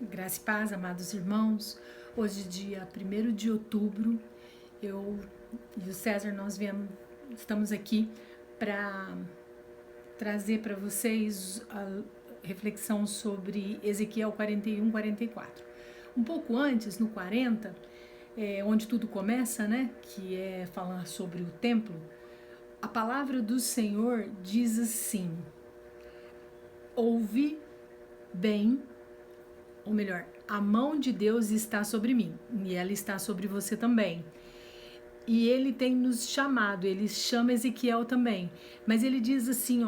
Graça e paz, amados irmãos. Hoje, dia 1º de outubro, eu e o César, estamos aqui para trazer para vocês a reflexão sobre Ezequiel 41, 44. Um pouco antes, no 40, onde tudo começa, né? Que é falar sobre o templo. A palavra do Senhor diz assim: ouve bem, ou melhor, a mão de Deus está sobre mim e ela está sobre você também. E ele tem nos chamado, ele chama Ezequiel também, mas ele diz assim,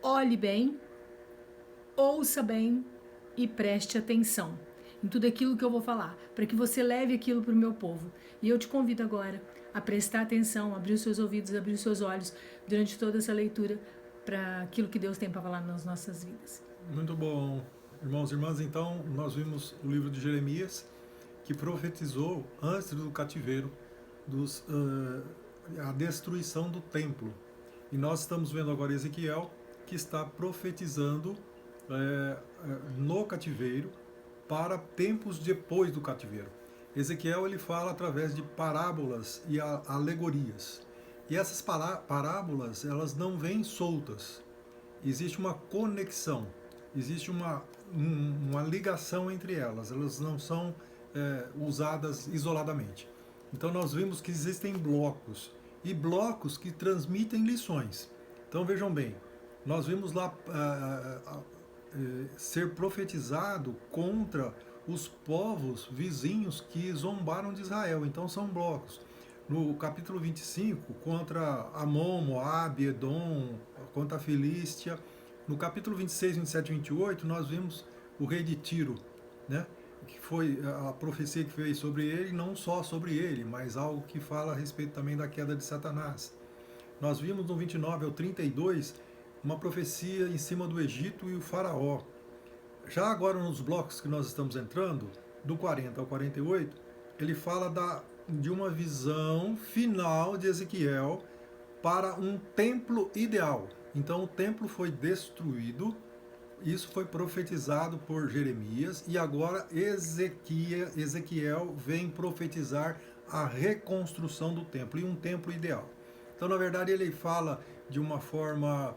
olhe bem, ouça bem e preste atenção em tudo aquilo que eu vou falar, para que você leve aquilo para o meu povo. E eu te convido agora a prestar atenção, abrir os seus ouvidos, abrir os seus olhos durante toda essa leitura para aquilo que Deus tem para falar nas nossas vidas. Muito bom, irmãos e irmãs. Então, nós vimos o livro de Jeremias, que profetizou antes do cativeiro a destruição do templo. E nós estamos vendo agora Ezequiel, que está profetizando no cativeiro para tempos depois do cativeiro. Ezequiel ele fala através de parábolas e alegorias. E essas parábolas, elas não vêm soltas. Existe uma conexão, existe uma ligação entre elas. Elas não são usadas isoladamente. Então nós vimos que existem blocos, e blocos que transmitem lições. Então vejam bem, nós vimos lá ser profetizado contra os povos vizinhos que zombaram de Israel. Então são blocos. No capítulo 25, contra Amon, Moabe, Edom, contra a Filístia. No capítulo 26, 27 e 28, nós vimos o rei de Tiro, né? Que foi a profecia que veio sobre ele, não só sobre ele, mas algo que fala a respeito também da queda de Satanás. Nós vimos no 29 ao 32 uma profecia em cima do Egito e o faraó. Já agora nos blocos que nós estamos entrando, do 40 ao 48, ele fala de uma visão final de Ezequiel para um templo ideal. Então o templo foi destruído, isso foi profetizado por Jeremias, e agora Ezequiel vem profetizar a reconstrução do templo, e um templo ideal. Então, na verdade, ele fala de uma forma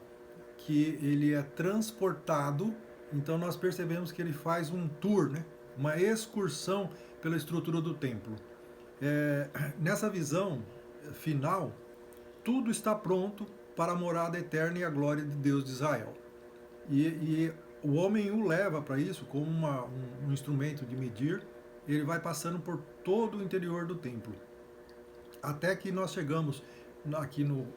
que ele é transportado, então nós percebemos que ele faz um tour, né? Uma excursão pela estrutura do templo. Nessa visão final, tudo está pronto para a morada eterna e a glória de Deus de Israel. E o homem o leva para isso como um instrumento de medir. Ele vai passando por todo o interior do templo, até que nós chegamos aqui no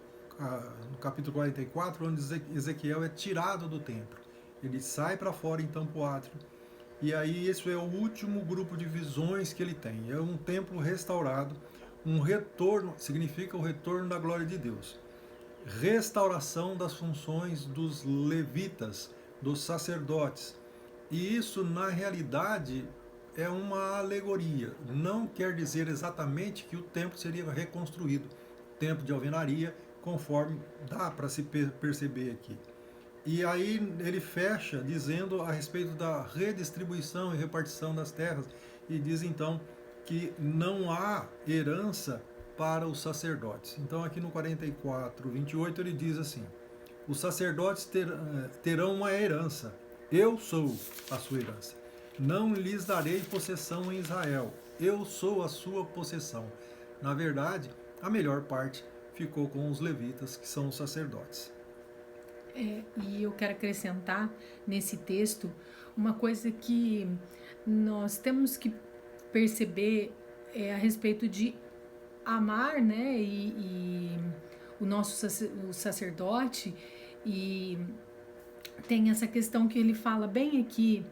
capítulo 44, onde Ezequiel é tirado do templo. Ele sai para fora então para o átrio, e aí isso é o último grupo de visões que ele tem. É um templo restaurado, um retorno, significa o retorno da glória de Deus. Restauração das funções dos levitas, dos sacerdotes. E isso, na realidade, é uma alegoria. Não quer dizer exatamente que o templo seria reconstruído. Templo de alvenaria, conforme dá para se perceber aqui. E aí ele fecha dizendo a respeito da redistribuição e repartição das terras, e diz então que não há herança para os sacerdotes. Então aqui no 44, 28 ele diz assim: os sacerdotes terão uma herança, eu sou a sua herança. Não lhes darei possessão em Israel, eu sou a sua possessão. Na verdade, a melhor parte ficou com os levitas, que são os sacerdotes. E eu quero acrescentar nesse texto uma coisa que nós temos que perceber a respeito de amar, né, e o nosso sacerdote. E tem essa questão que ele fala bem aqui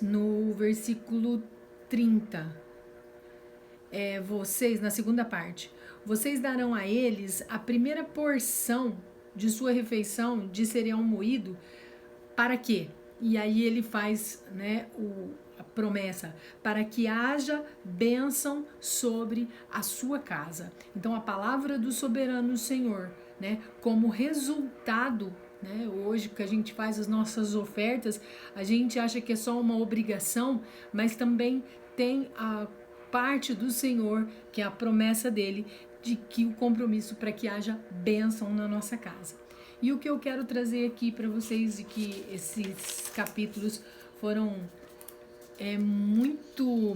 no versículo 30, vocês, na segunda parte, vocês darão a eles a primeira porção de sua refeição de cereal moído, para quê? E aí ele faz, né, a promessa, para que haja bênção sobre a sua casa. Então a palavra do soberano Senhor, né, como resultado né? Hoje que a gente faz as nossas ofertas, a gente acha que é só uma obrigação, mas também tem a parte do Senhor, que é a promessa dele, de que o compromisso para que haja bênção na nossa casa. E o que eu quero trazer aqui para vocês, de que esses capítulos foram muito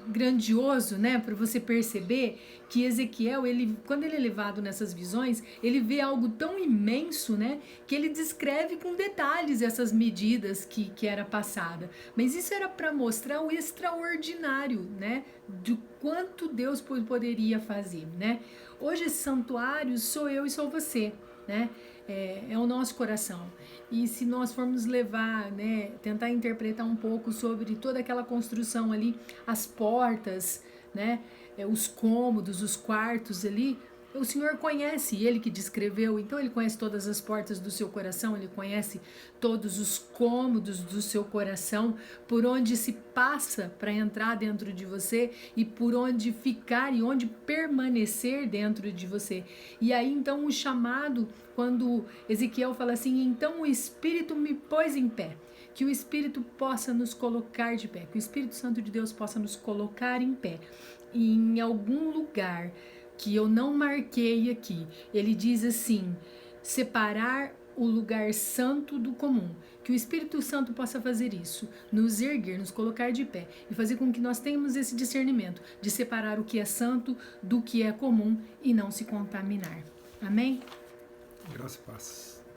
grandioso, né, para você perceber que Ezequiel, quando ele é levado nessas visões, ele vê algo tão imenso, né, que ele descreve com detalhes essas medidas que era passada. Mas isso era para mostrar o extraordinário, né, de quanto Deus poderia fazer, né? Hoje esse santuário sou eu e sou você, né? É o nosso coração. E se nós formos levar, né, tentar interpretar um pouco sobre toda aquela construção ali, as portas, né, os cômodos, os quartos ali, o Senhor conhece, ele que descreveu, então ele conhece todas as portas do seu coração, ele conhece todos os cômodos do seu coração, por onde se passa para entrar dentro de você e por onde ficar e onde permanecer dentro de você. E aí então o chamado, quando Ezequiel fala assim, então o Espírito me pôs em pé. Que o Espírito possa nos colocar de pé, que o Espírito Santo de Deus possa nos colocar em pé. E em algum lugar que eu não marquei aqui, ele diz assim, separar o lugar santo do comum. Que o Espírito Santo possa fazer isso, nos erguer, nos colocar de pé e fazer com que nós tenhamos esse discernimento de separar o que é santo do que é comum e não se contaminar. Amém? Graças e paz.